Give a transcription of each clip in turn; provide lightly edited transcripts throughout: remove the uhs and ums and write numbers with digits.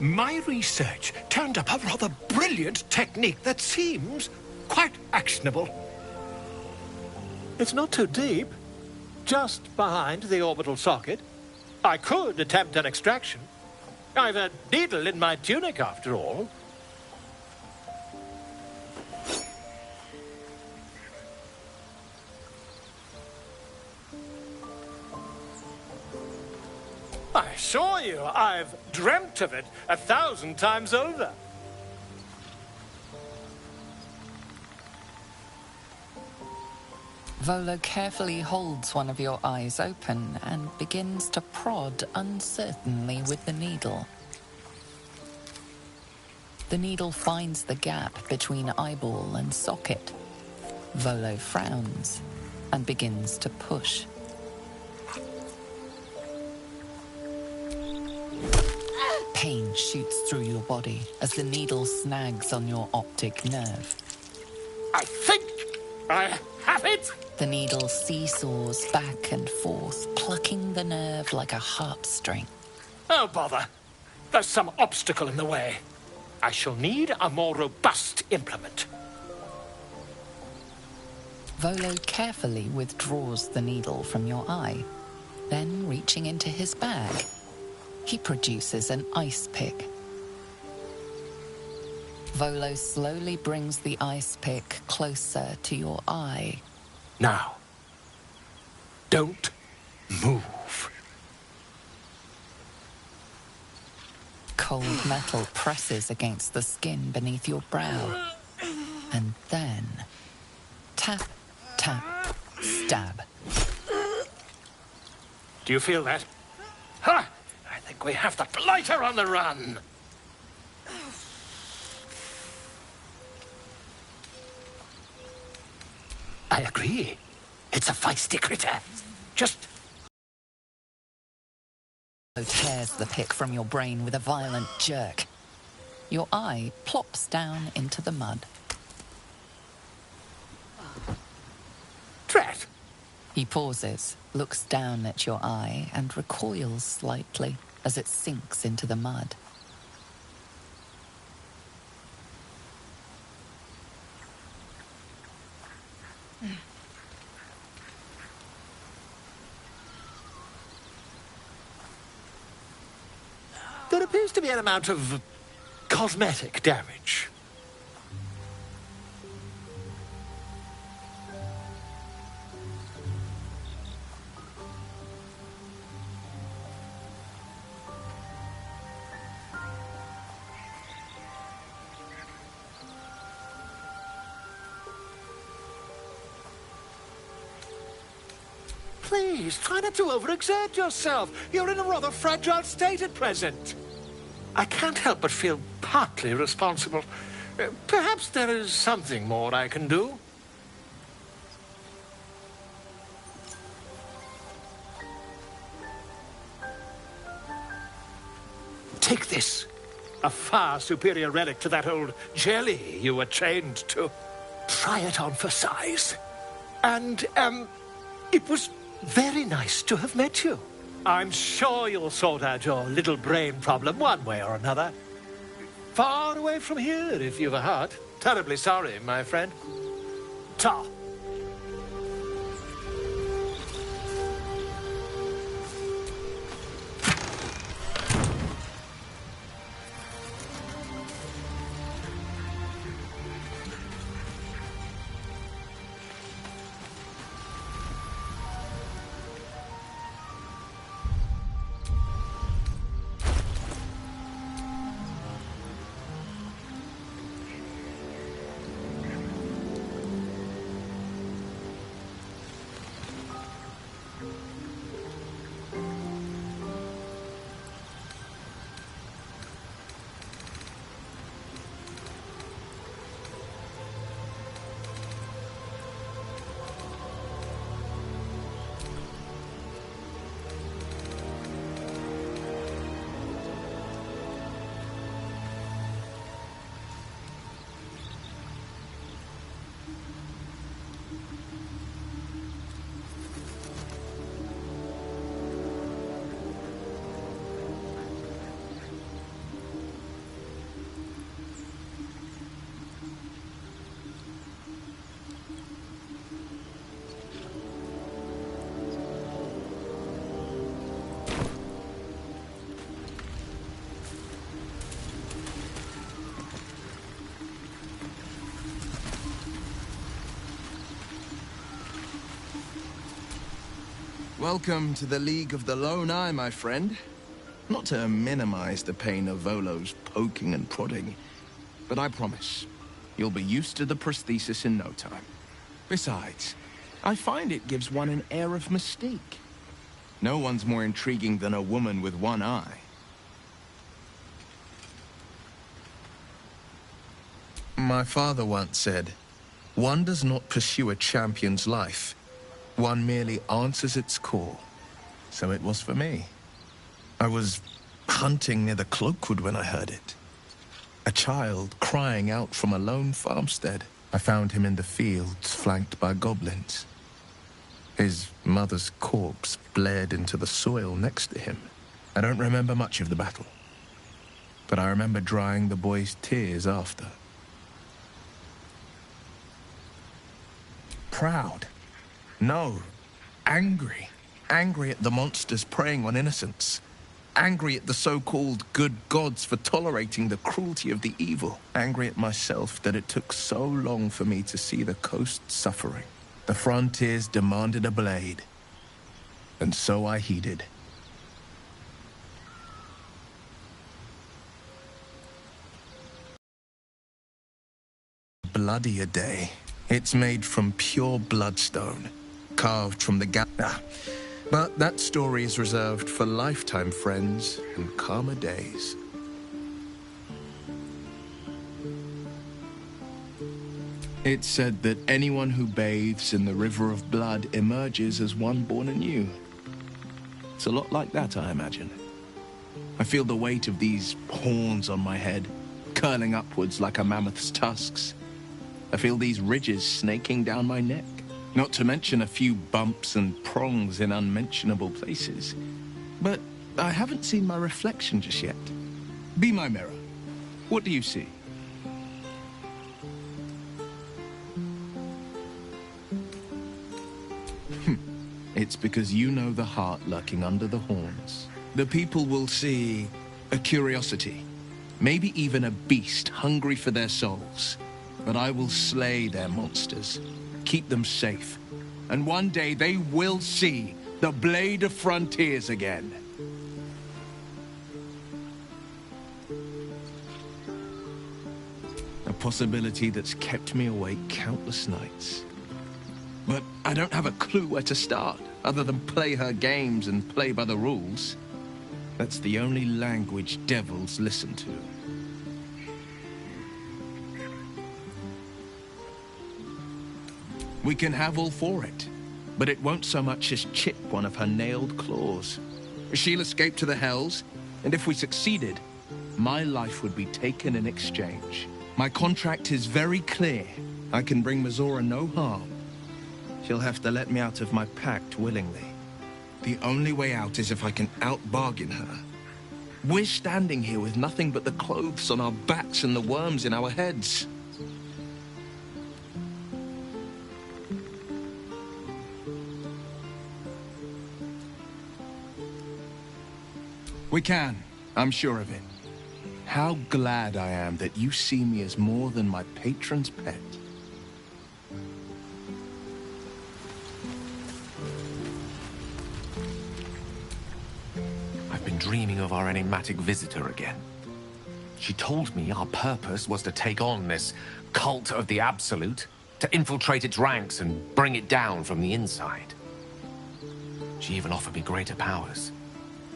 My research turned up a rather brilliant technique that seems quite actionable. It's not too deep. Just behind the orbital socket. I could attempt an extraction. I've a needle in my tunic, after all. I assure you, I've dreamt of it 1,000 times over. Volo carefully holds one of your eyes open and begins to prod uncertainly with the needle. The needle finds the gap between eyeball and socket. Volo frowns and begins to push. Pain shoots through your body as the needle snags on your optic nerve. I think I have it! The needle seesaws back and forth, plucking the nerve like a heartstring. Oh, bother. There's some obstacle in the way. I shall need a more robust implement. Volo carefully withdraws the needle from your eye. Then, reaching into his bag, he produces an ice pick. Volo slowly brings the ice pick closer to your eye. Now, don't move. Cold metal presses against the skin beneath your brow. And then, tap, tap, stab. Do you feel that? Ha! I think we have the blighter on the run. I agree. It's a feisty critter. Just... tears the pick from your brain with a violent jerk. Your eye plops down into the mud. Drat! He pauses, looks down at your eye, and recoils slightly as it sinks into the mud. There appears to be an amount of cosmetic damage. Please, try not to overexert yourself. You're in a rather fragile state at present. I can't help but feel partly responsible. Perhaps there is something more I can do. Take this. A far superior relic to that old jelly you were trained to. Try it on for size. And, it was very nice to have met you. I'm sure you'll sort out your little brain problem one way or another. Far away from here, if you've a heart. Terribly sorry, my friend. Ta. Welcome to the League of the Lone Eye, my friend. Not to minimize the pain of Volo's poking and prodding, but I promise, you'll be used to the prosthesis in no time. Besides, I find it gives one an air of mystique. No one's more intriguing than a woman with one eye. My father once said, "One does not pursue a champion's life. One merely answers its call." So it was for me. I was hunting near the Cloakwood when I heard it. A child crying out from a lone farmstead. I found him in the fields, flanked by goblins. His mother's corpse bled into the soil next to him. I don't remember much of the battle, but I remember drying the boy's tears after. Proud. No. Angry. Angry at the monsters preying on innocents. Angry at the so-called good gods for tolerating the cruelty of the evil. Angry at myself that it took so long for me to see the coast suffering. The frontiers demanded a blade. And so I heeded. Bloody a day. It's made from pure bloodstone, carved from the but that story is reserved for lifetime friends and calmer days. It's said that anyone who bathes in the river of blood emerges as one born anew. It's a lot like that, I imagine. I feel the weight of these horns on my head, curling upwards like a mammoth's tusks. I feel these ridges snaking down my neck. Not to mention a few bumps and prongs in unmentionable places. But I haven't seen my reflection just yet. Be my mirror. What do you see? It's because you know the heart lurking under the horns. The people will see a curiosity, maybe even a beast hungry for their souls. But I will slay their monsters, keep them safe, and one day they will see the Blade of Frontiers again. A possibility that's kept me awake countless nights. But I don't have a clue where to start, other than play her games and play by the rules. That's the only language devils listen to. We can have all for it, but it won't so much as chip one of her nailed claws. She'll escape to the Hells, and if we succeeded, my life would be taken in exchange. My contract is very clear. I can bring Mizora no harm. She'll have to let me out of my pact willingly. The only way out is if I can out-bargain her. We're standing here with nothing but the clothes on our backs and the worms in our heads. We can. I'm sure of it. How glad I am that you see me as more than my patron's pet. I've been dreaming of our enigmatic visitor again. She told me our purpose was to take on this cult of the Absolute, to infiltrate its ranks and bring it down from the inside. She even offered me greater powers.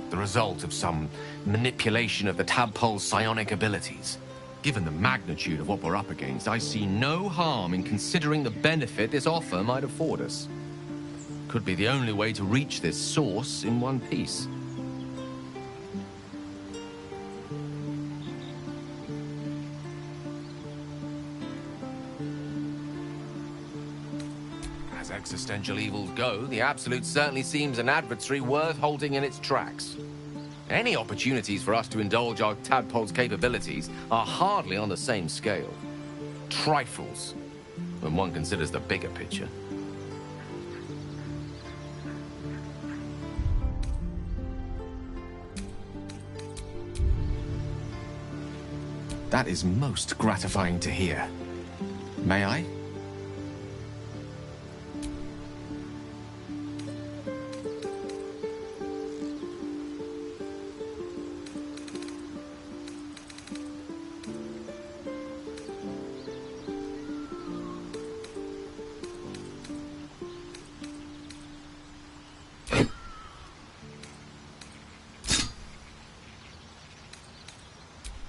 The result of some manipulation of the tadpole's psionic abilities. Given the magnitude of what we're up against, I see no harm in considering the benefit this offer might afford us. Could be the only way to reach this source in one piece. As existential evils go, the Absolute certainly seems an adversary worth halting in its tracks. Any opportunities for us to indulge our tadpole's capabilities are hardly on the same scale. Trifles, when one considers the bigger picture. That is most gratifying to hear. May I?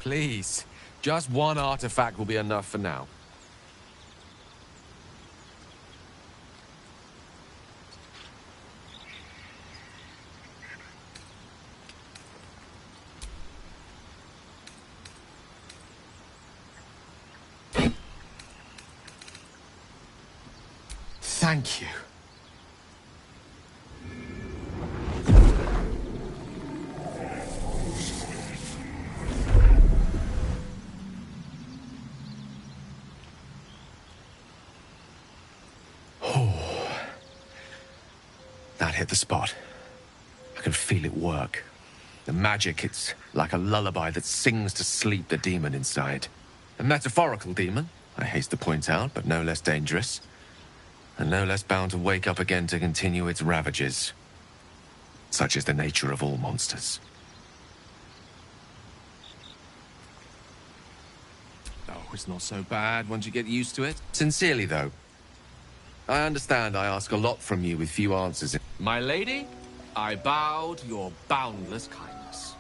Please. Just one artifact will be enough for now. Thank you. That hit the spot. I can feel it work. The magic, it's like a lullaby that sings to sleep the demon inside. A metaphorical demon, I haste to point out, but no less dangerous. And no less bound to wake up again to continue its ravages. Such is the nature of all monsters. Oh, it's not so bad once you get used to it. Sincerely, though. I understand I ask a lot from you with few answers. My lady, I bow to your boundless kindness.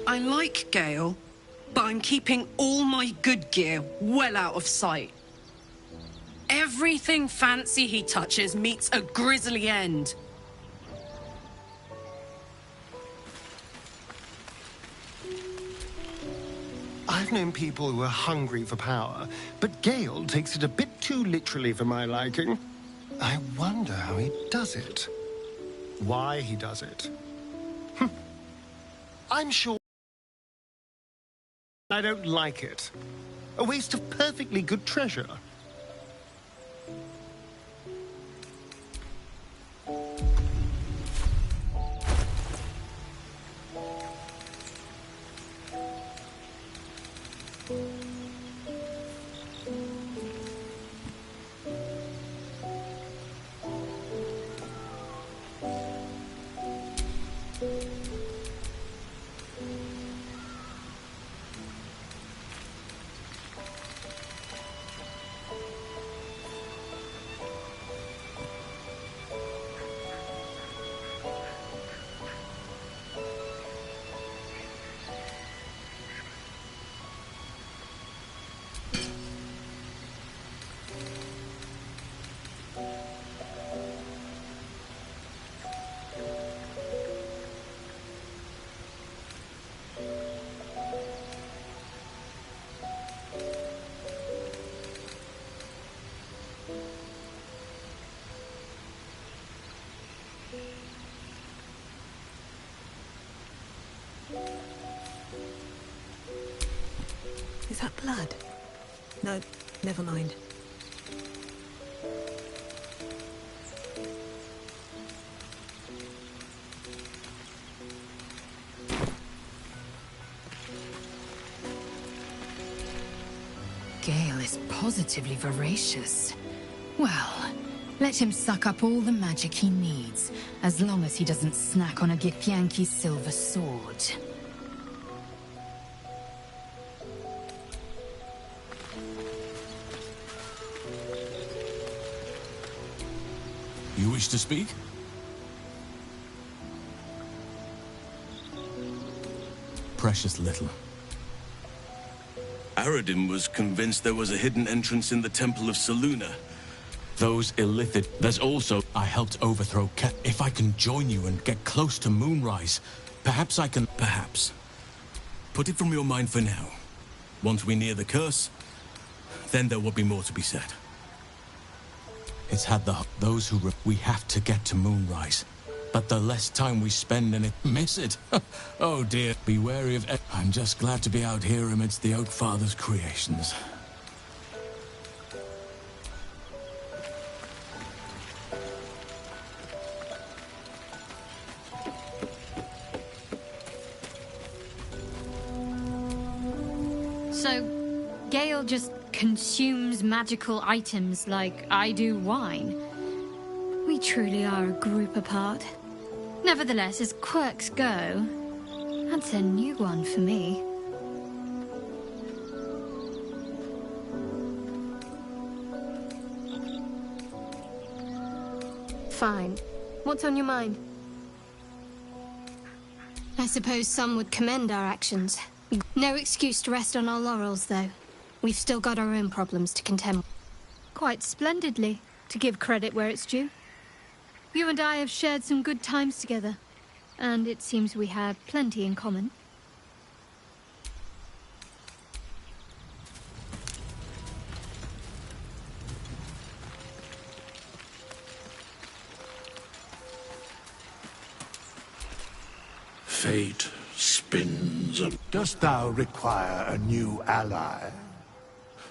I like Gale, but I'm keeping all my good gear well out of sight. Everything fancy he touches meets a grisly end. I've known people who are hungry for power, but Gale takes it a bit too literally for my liking. I wonder how he does it. Why he does it. I'm sure I don't like it. A waste of perfectly good treasure. Is that blood? No, never mind. Gale is positively voracious. Well, let him suck up all the magic he needs, as long as he doesn't snack on a Githyanki's silver sword. You wish to speak? Precious little. Aradim was convinced there was a hidden entrance in the Temple of Selûne. Those illicit... There's also... I helped overthrow Ket. If I can join you and get close to Moonrise, perhaps I can... Perhaps. Put it from your mind for now. Once we near the curse, then there will be more to be said. It's had those who... We have to get to Moonrise. But the less time we spend in it, miss it. Oh dear, be wary of... I'm just glad to be out here amidst the Oak Father's creations. So, Gale just consumes magical items like I do wine. We truly are a group apart. Nevertheless, as quirks go, that's a new one for me. Fine. What's on your mind? I suppose some would commend our actions. No excuse to rest on our laurels, though. We've still got our own problems to contend with. Quite splendidly, to give credit where it's due. You and I have shared some good times together, and it seems we have plenty in common. Fate spins. Dost thou require a new ally?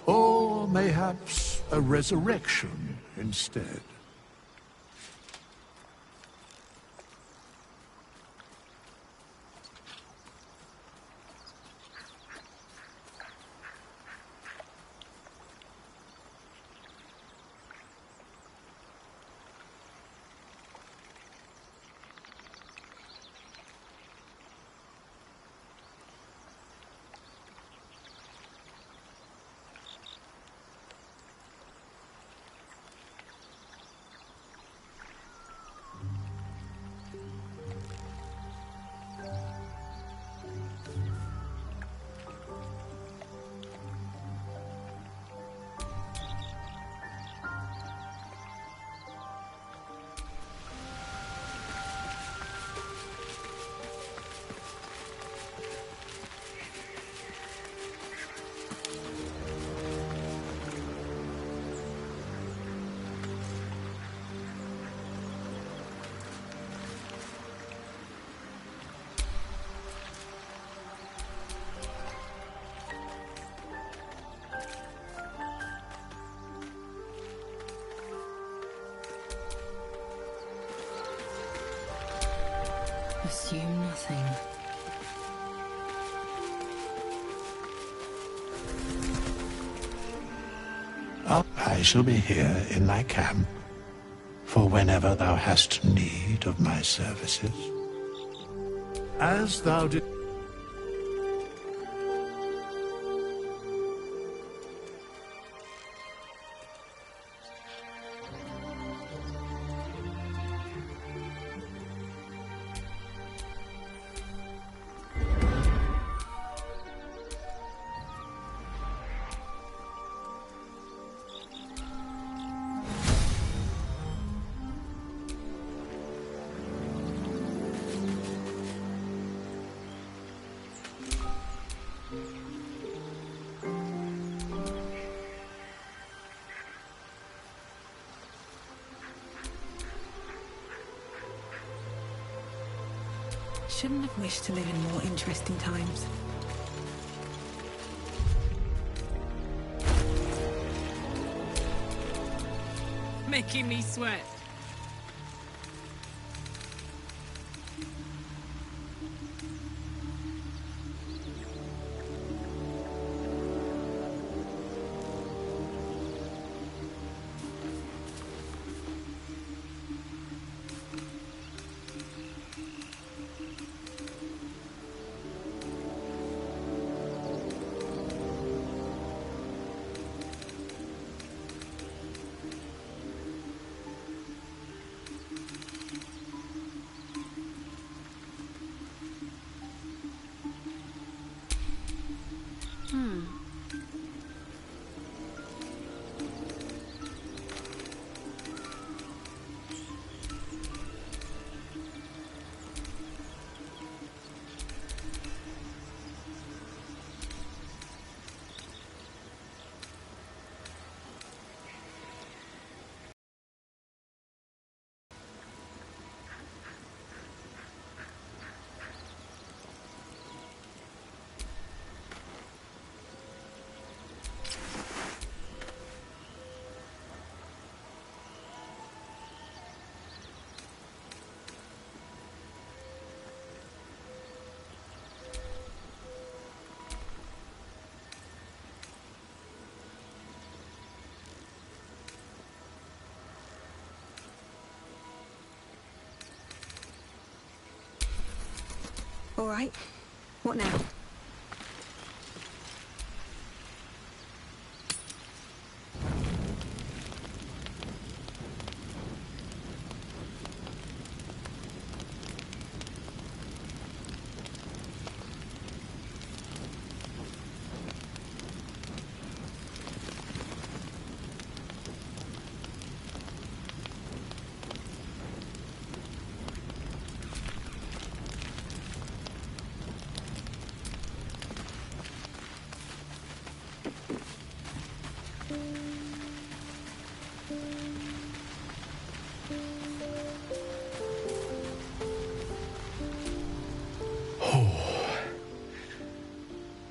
Or mayhaps a resurrection instead? Assume nothing. I shall be here in thy camp, for whenever thou hast need of my services. As thou did. Shouldn't have wished to live in more interesting times. Making me sweat. All right. What now?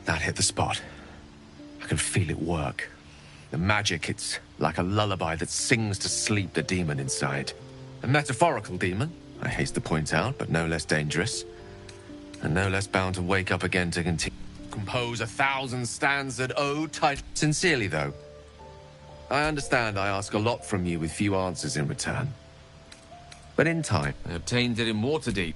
That hit the spot. I can feel it work. The magic, it's like a lullaby that sings to sleep the demon inside. A metaphorical demon, I haste to point out, but no less dangerous. And no less bound to wake up again to continue. Compose 1,000 stanzas ode tight. Sincerely, though. I understand I ask a lot from you with few answers in return. But in time, I obtained it in Waterdeep.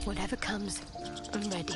Whatever comes, I'm ready.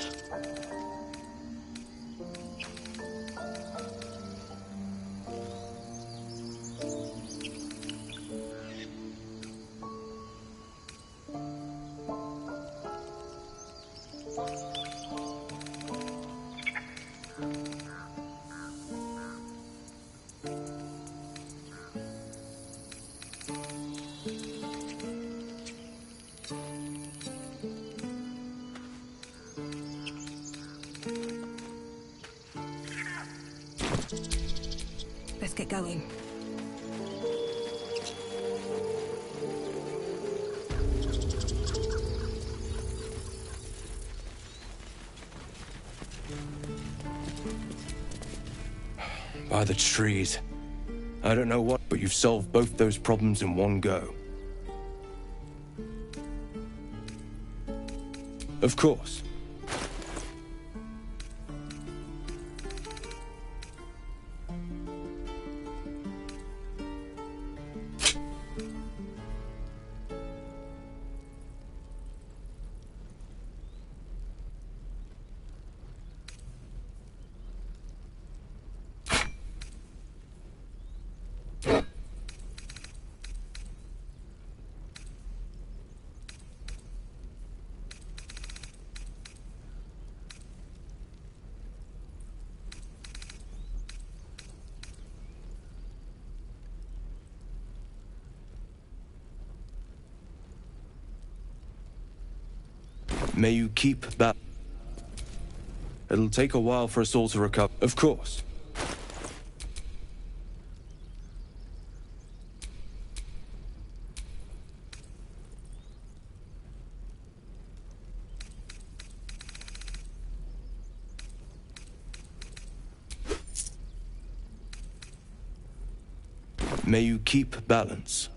Let's get going. By the trees. I don't know what, but you've solved both those problems in one go. Of course. May you keep that. It'll take a while for us all to recover. Of course. May you keep balance.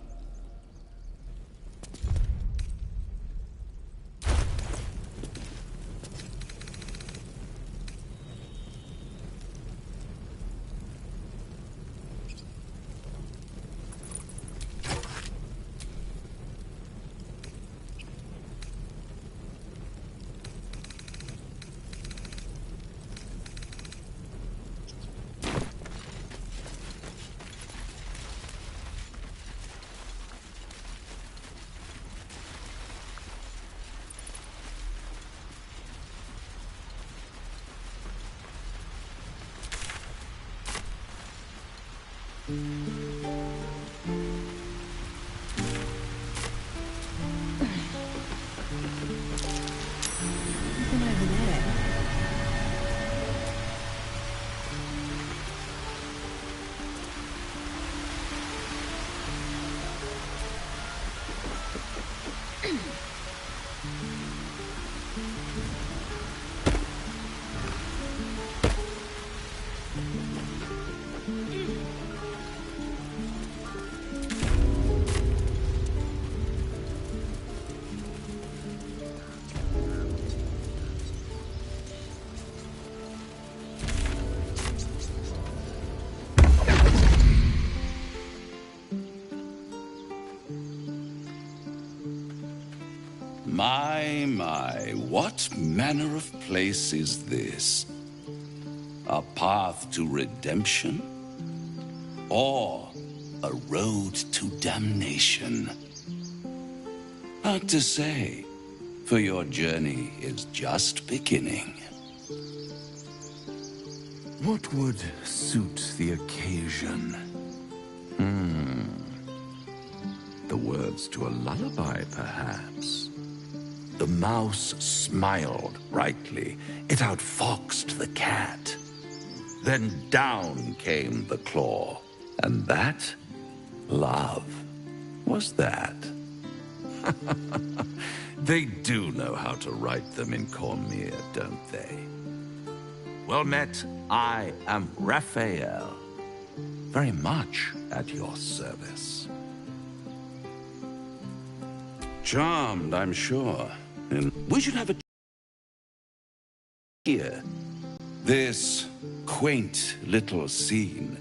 My, what manner of place is this? A path to redemption? Or a road to damnation? Hard to say, for your journey is just beginning. What would suit the occasion? The words to a lullaby, perhaps. The mouse smiled brightly. It outfoxed the cat. Then down came the claw. And that, love, was that. They do know how to write them in Cormier, don't they? Well met, I am Raphael. Very much at your service. Charmed, I'm sure. And we should have a here. This quaint little scene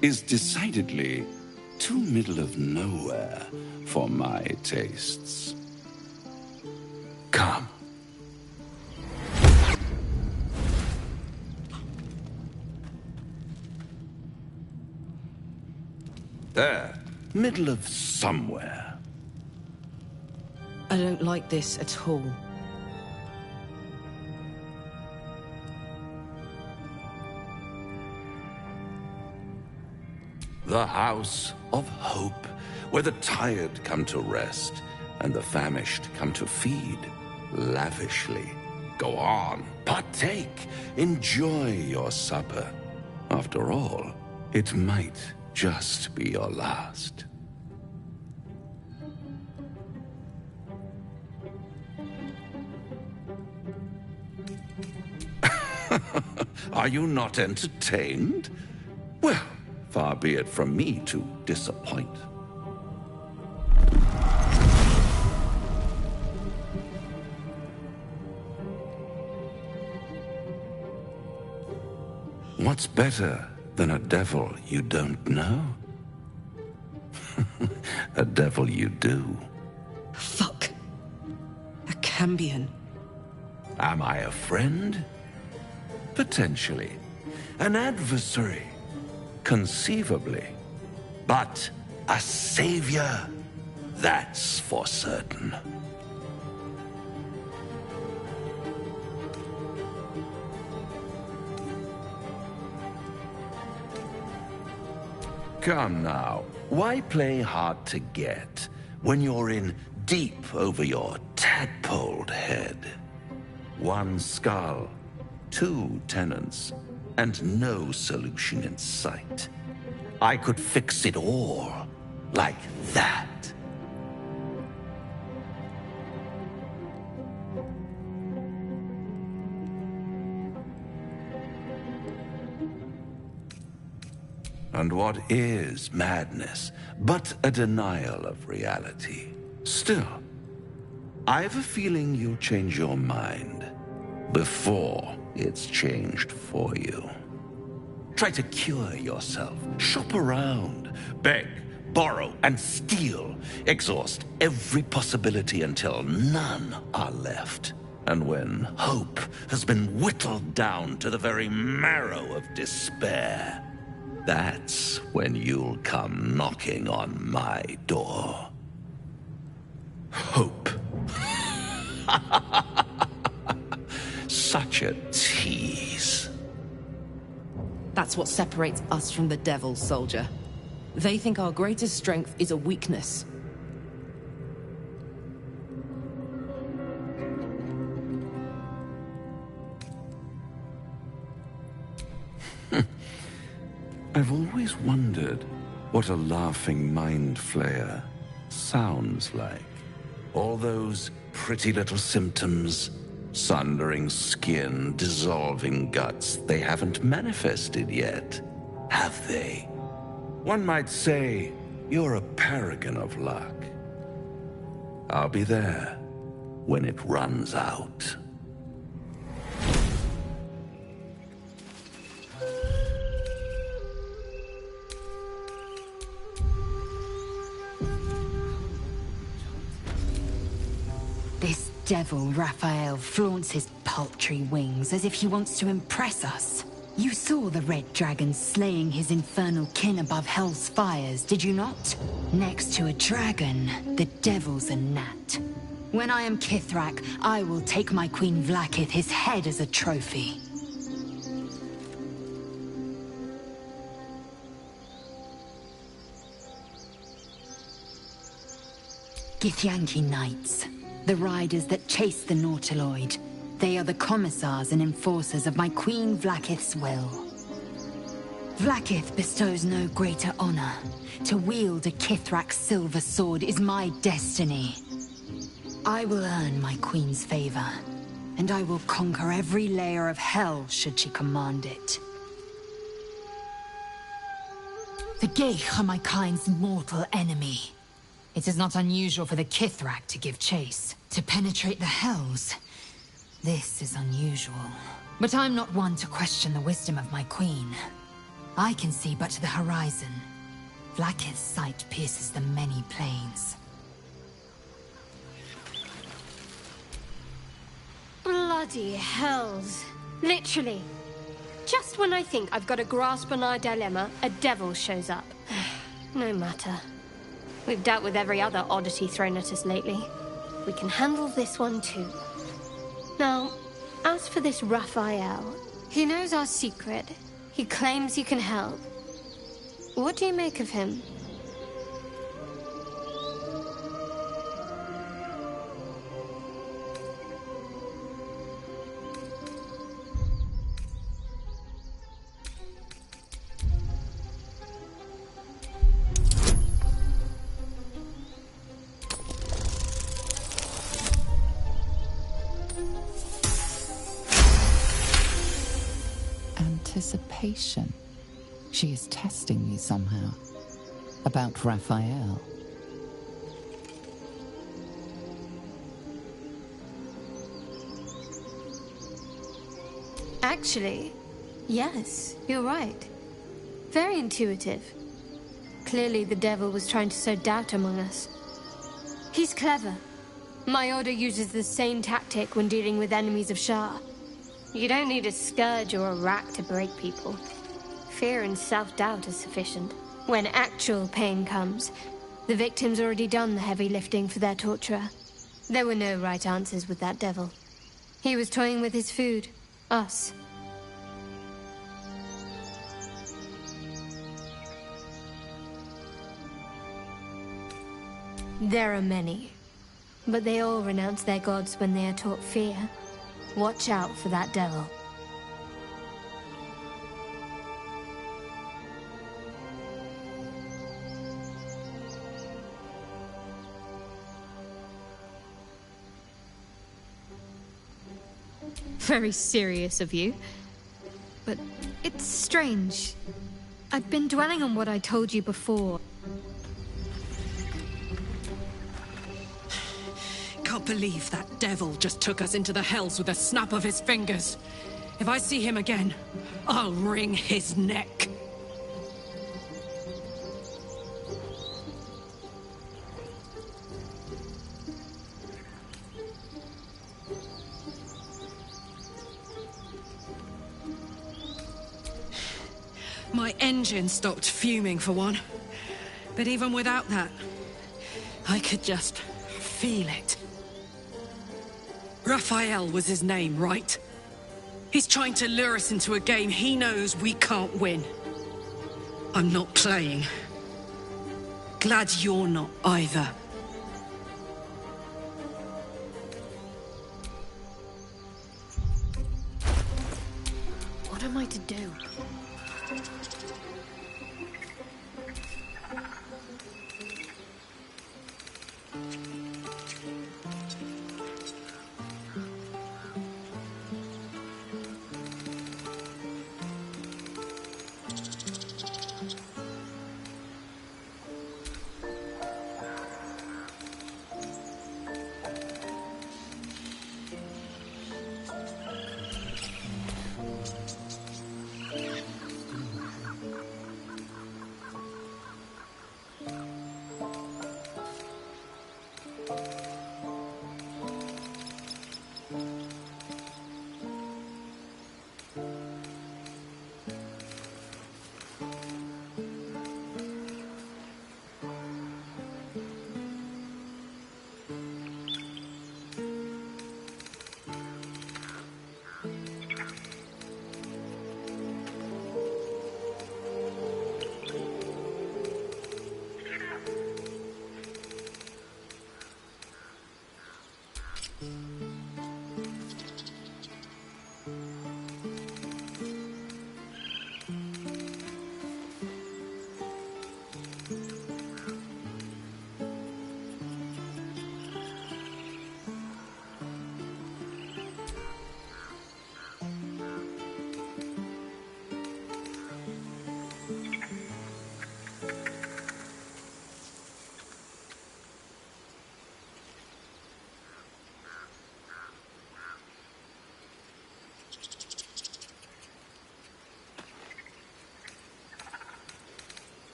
is decidedly too middle of nowhere for my tastes. Come. There, middle of somewhere. I don't like this at all. The House of Hope, where the tired come to rest and the famished come to feed lavishly. Go on, partake, enjoy your supper. After all, it might just be your last. Are you not entertained? Well, far be it from me to disappoint. What's better than a devil you don't know? A devil you do. Fuck. A Cambion. Am I a friend? Potentially. An adversary? Conceivably. But a savior? That's for certain. Come now, why play hard to get when you're in deep over your tadpoled head? One skull, two tenants, and no solution in sight. I could fix it all, like that. And what is madness but a denial of reality? Still, I've a feeling you'll change your mind before it's changed for you. Try to cure yourself, shop around, beg, borrow, and steal. Exhaust every possibility until none are left. And when hope has been whittled down to the very marrow of despair, that's when you'll come knocking on my door. Hope. Such a tease. That's what separates us from the devil, soldier. They think our greatest strength is a weakness. I've always wondered what a laughing mind flayer sounds like. All those pretty little symptoms, sundering skin, dissolving guts, they haven't manifested yet, have they? One might say you're a paragon of luck. I'll be there when it runs out. This devil, Raphael, flaunts his paltry wings as if he wants to impress us. You saw the red dragon slaying his infernal kin above hell's fires, did you not? Next to a dragon, the devil's a gnat. When I am Kithrak, I will take my Queen Vlaakith his head as a trophy. Githyanki Knights. The riders that chase the Nautiloid. They are the commissars and enforcers of my Queen Vlaakith's will. Vlaakith bestows no greater honor. To wield a Kithrak silver sword is my destiny. I will earn my Queen's favor, and I will conquer every layer of hell should she command it. The Geich are my kind's mortal enemy. It is not unusual for the Kithrak to give chase, to penetrate the hells. This is unusual. But I'm not one to question the wisdom of my queen. I can see but to the horizon. Vlaakith's sight pierces the many plains. Bloody hells. Literally. Just when I think I've got a grasp on our dilemma, a devil shows up. No matter. We've dealt with every other oddity thrown at us lately. We can handle this one too. Now, as for this Raphael, he knows our secret. He claims he can help. What do you make of him? Anticipation. She is testing me somehow. About Raphael. Actually, yes, you're right. Very intuitive. Clearly the devil was trying to sow doubt among us. He's clever. My order uses the same tactic when dealing with enemies of Shah. You don't need a scourge or a rack to break people. Fear and self-doubt is sufficient. When actual pain comes, the victim's already done the heavy lifting for their torturer. There were no right answers with that devil. He was toying with his food. Us. There are many, but they all renounce their gods when they are taught fear. Watch out for that devil. Very serious of you. But it's strange. I've been dwelling on what I told you before. Can't believe that devil just took us into the hells with a snap of his fingers. If I see him again, I'll wring his neck. My engine stopped fuming for one. But even without that, I could just feel it. Raphael was his name, right? He's trying to lure us into a game he knows we can't win. I'm not playing. Glad you're not either. What am I to do?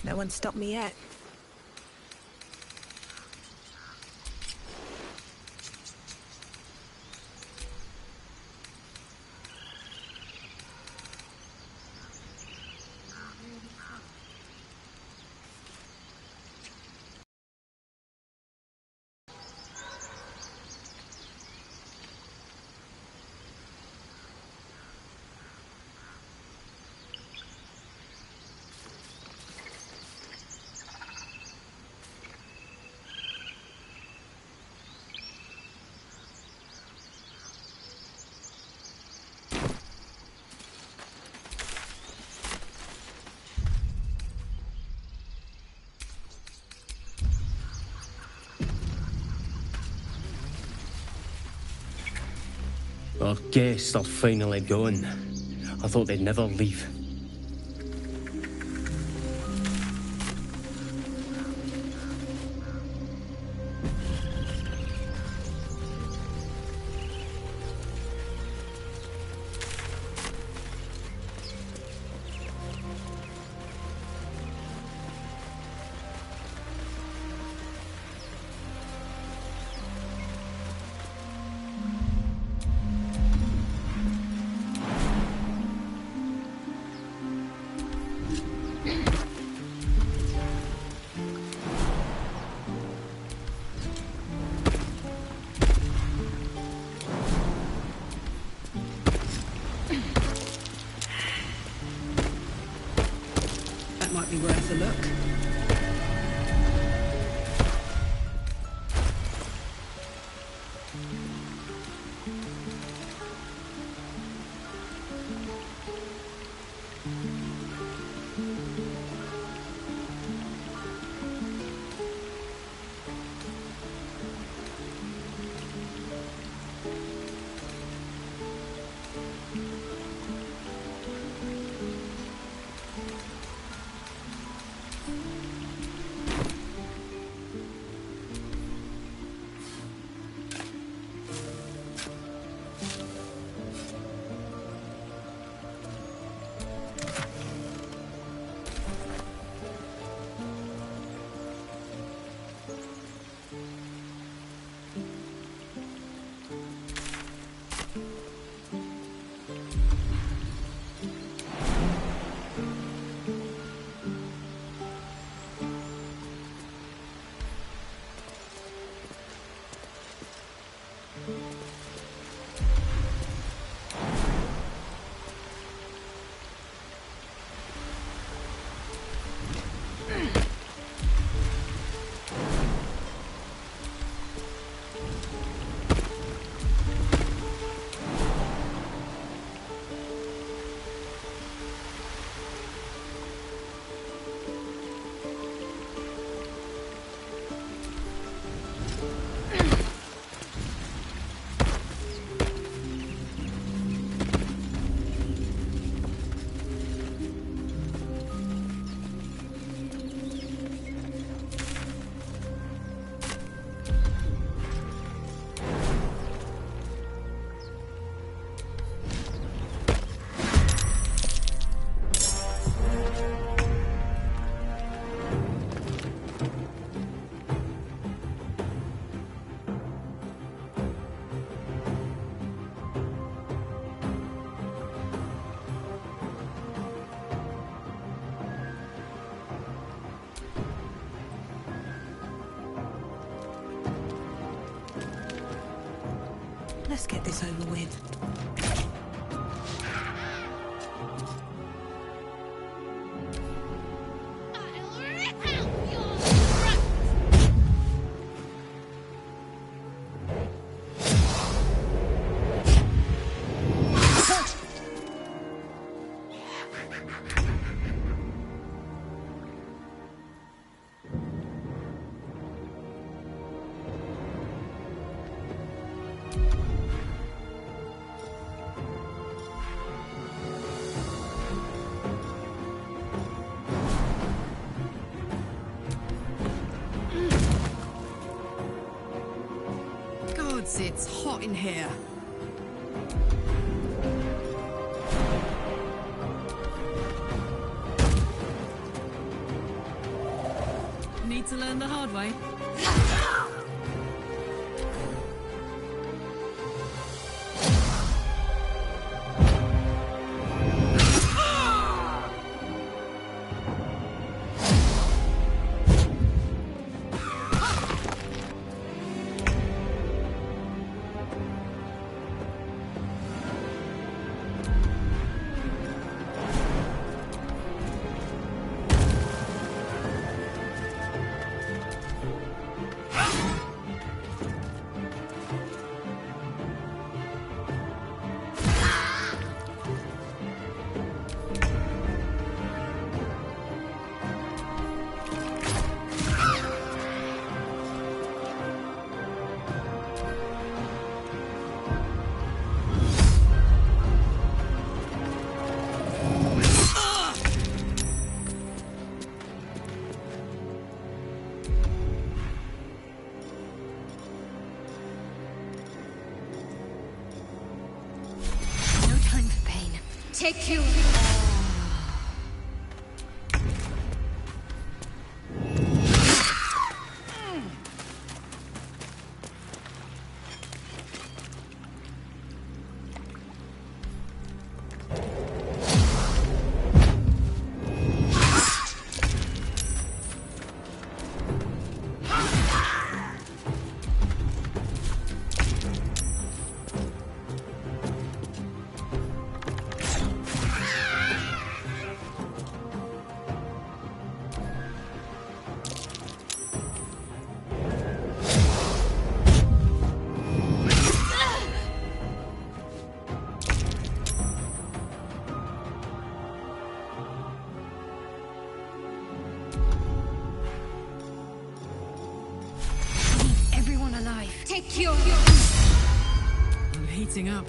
No one stopped me yet. Our guests are finally gone. I thought they'd never leave. Let's get this over with. Gods, it's hot in here. Need to learn the hard way. Take you. Take you. I'm heating up.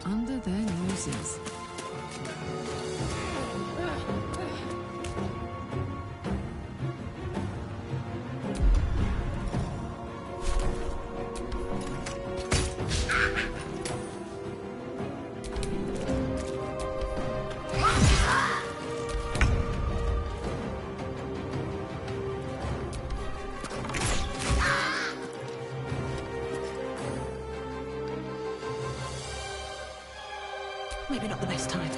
Under their noses. Maybe not the best time.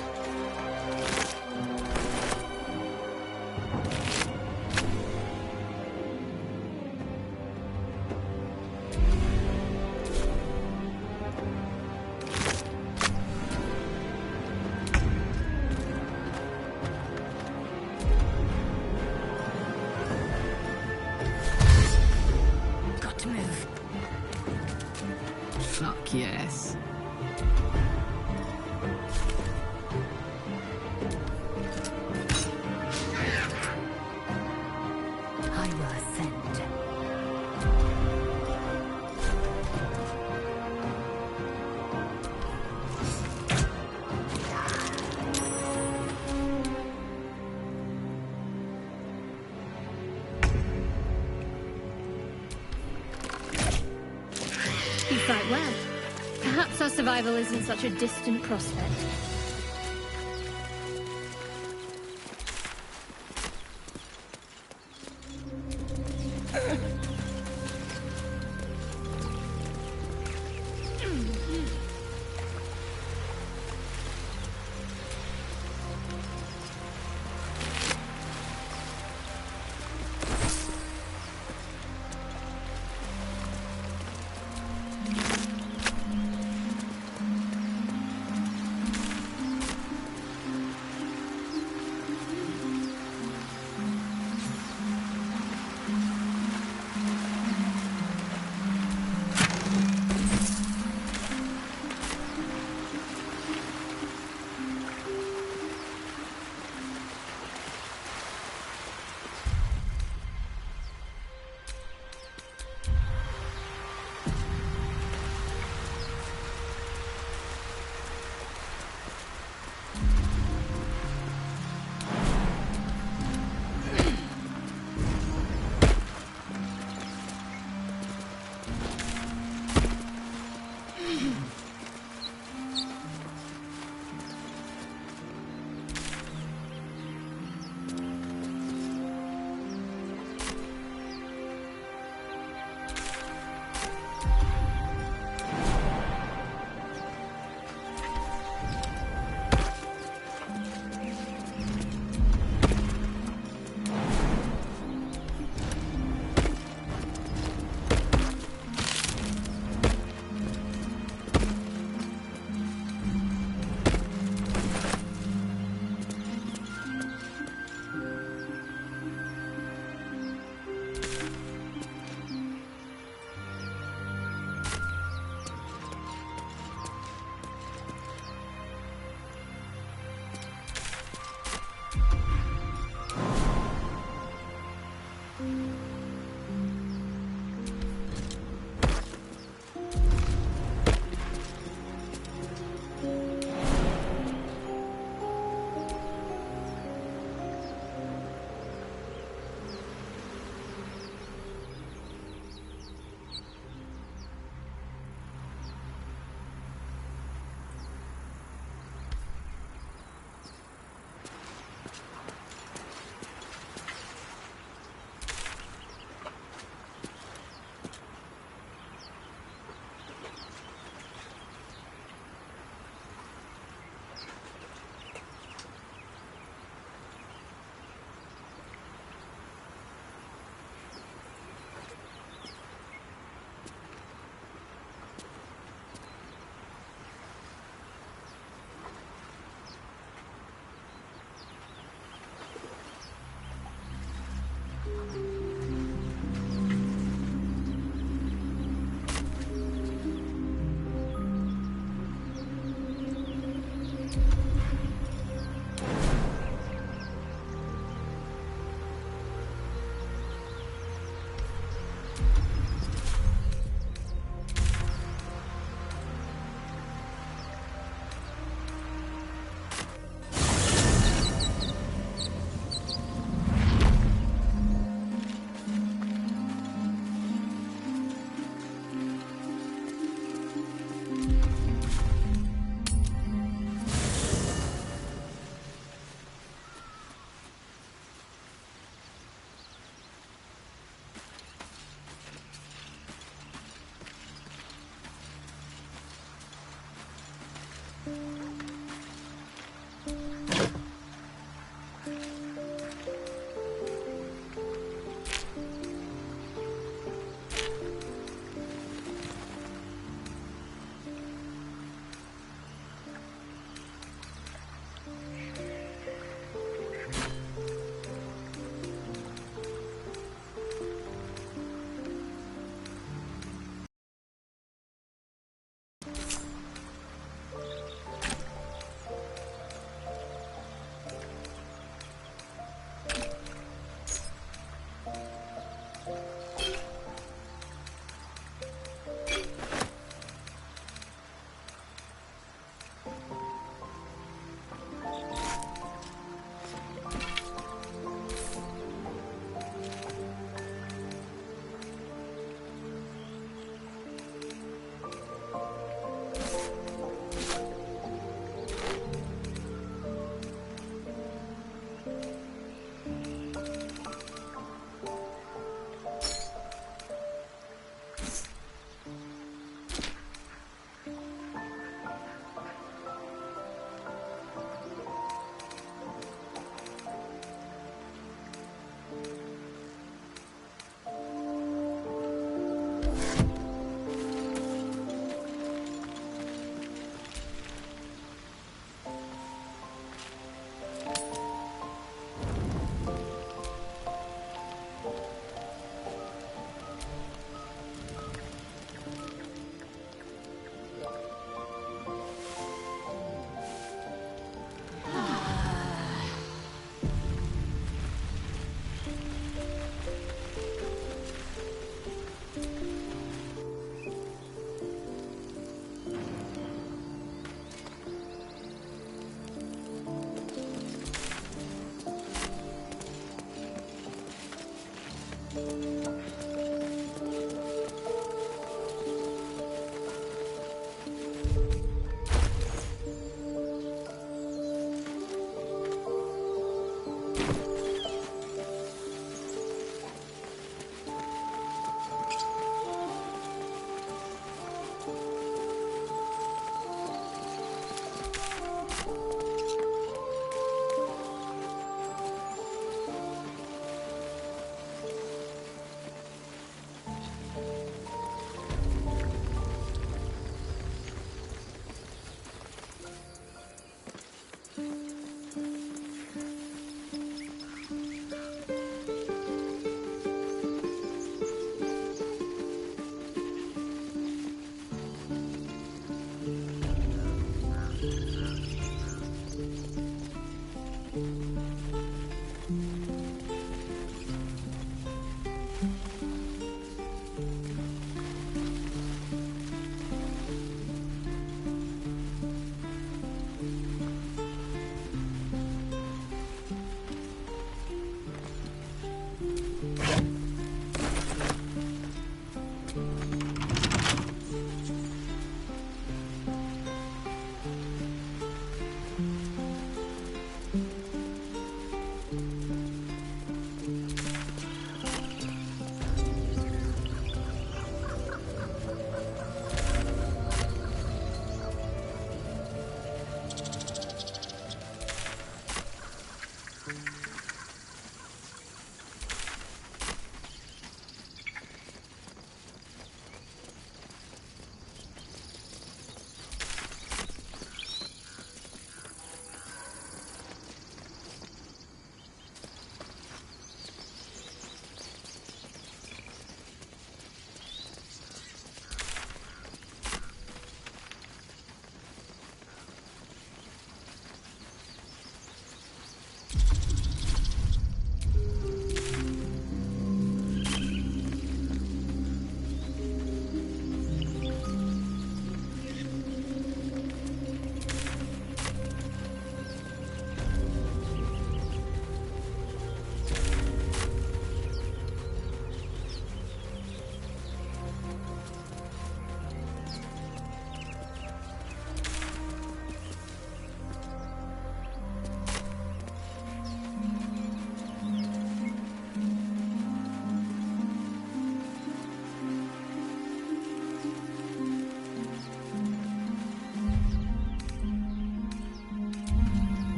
Got to move. Fuck yes. You fight well. Perhaps our survival isn't such a distant prospect.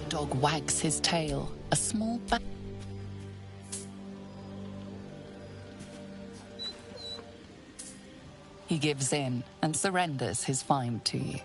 Dog wags his tail. A small bat. He gives in and surrenders his find to you.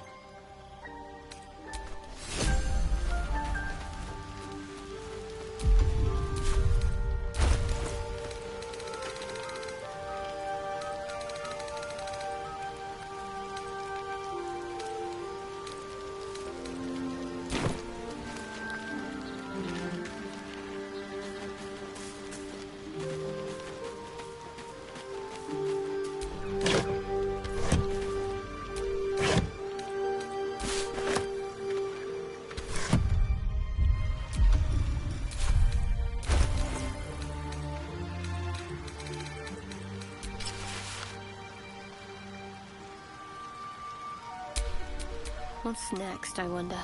What's next, I wonder?